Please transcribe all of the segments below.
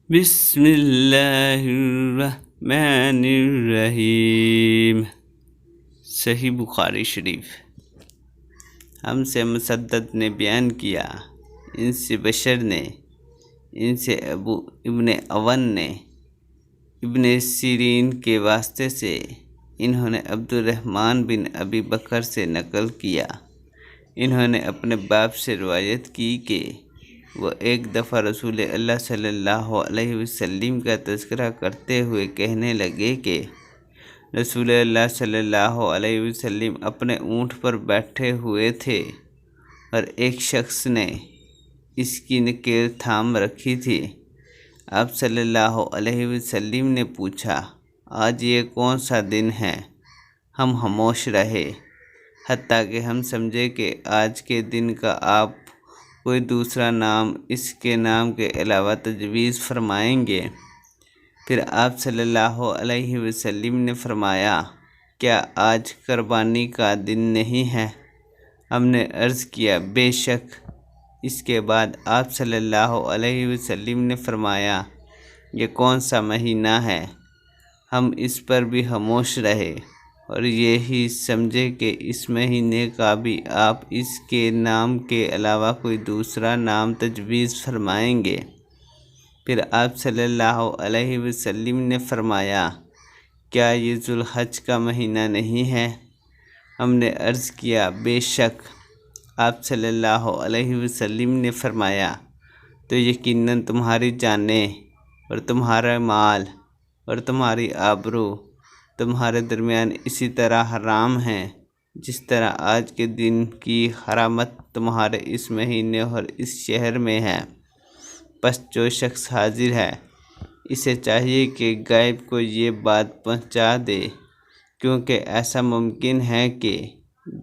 بسم اللہ الرحمن الرحیم۔ صحیح بخاری شریف۔ ہم سے مسدد نے بیان کیا، ان سے بشر نے، ان سے ابو ابن اون نے ابن سیرین کے واسطے سے، انہوں نے عبد الرحمن بن ابی بکر سے نقل کیا، انہوں نے اپنے باپ سے روایت کی کہ وہ ایک دفعہ رسول اللہ صلی اللہ علیہ وسلم کا تذکرہ کرتے ہوئے کہنے لگے کہ رسول اللہ صلی اللہ علیہ وسلم اپنے اونٹ پر بیٹھے ہوئے تھے اور ایک شخص نے اس کی نکیل تھام رکھی تھی۔ آپ صلی اللہ علیہ وسلم نے پوچھا، آج یہ کون سا دن ہے؟ ہم خاموش رہے، حتیٰ کہ ہم سمجھے کہ آج کے دن کا آپ کوئی دوسرا نام اس کے نام کے علاوہ تجویز فرمائیں گے۔ پھر آپ صلی اللہ علیہ وسلم نے فرمایا، کیا آج قربانی کا دن نہیں ہے؟ ہم نے عرض کیا، بے شک۔ اس کے بعد آپ صلی اللہ علیہ وسلم نے فرمایا، یہ کون سا مہینہ ہے؟ ہم اس پر بھی خاموش رہے اور یہی سمجھے کہ اس مہینے کا بھی آپ اس کے نام کے علاوہ کوئی دوسرا نام تجویز فرمائیں گے۔ پھر آپ صلی اللہ علیہ وسلم نے فرمایا، کیا یہ ذوالحج کا مہینہ نہیں ہے؟ ہم نے عرض کیا، بے شک۔ آپ صلی اللہ علیہ وسلم نے فرمایا، تو یقیناً تمہاری جانیں اور تمہارا مال اور تمہاری آبرو تمہارے درمیان اسی طرح حرام ہیں جس طرح آج کے دن کی حرمت تمہارے اس مہینے اور اس شہر میں ہے۔ پس جو شخص حاضر ہے اسے چاہیے کہ غائب کو یہ بات پہنچا دے، کیونکہ ایسا ممکن ہے کہ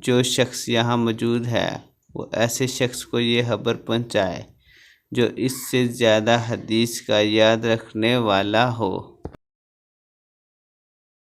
جو شخص یہاں موجود ہے وہ ایسے شخص کو یہ خبر پہنچائے جو اس سے زیادہ حدیث کا یاد رکھنے والا ہو۔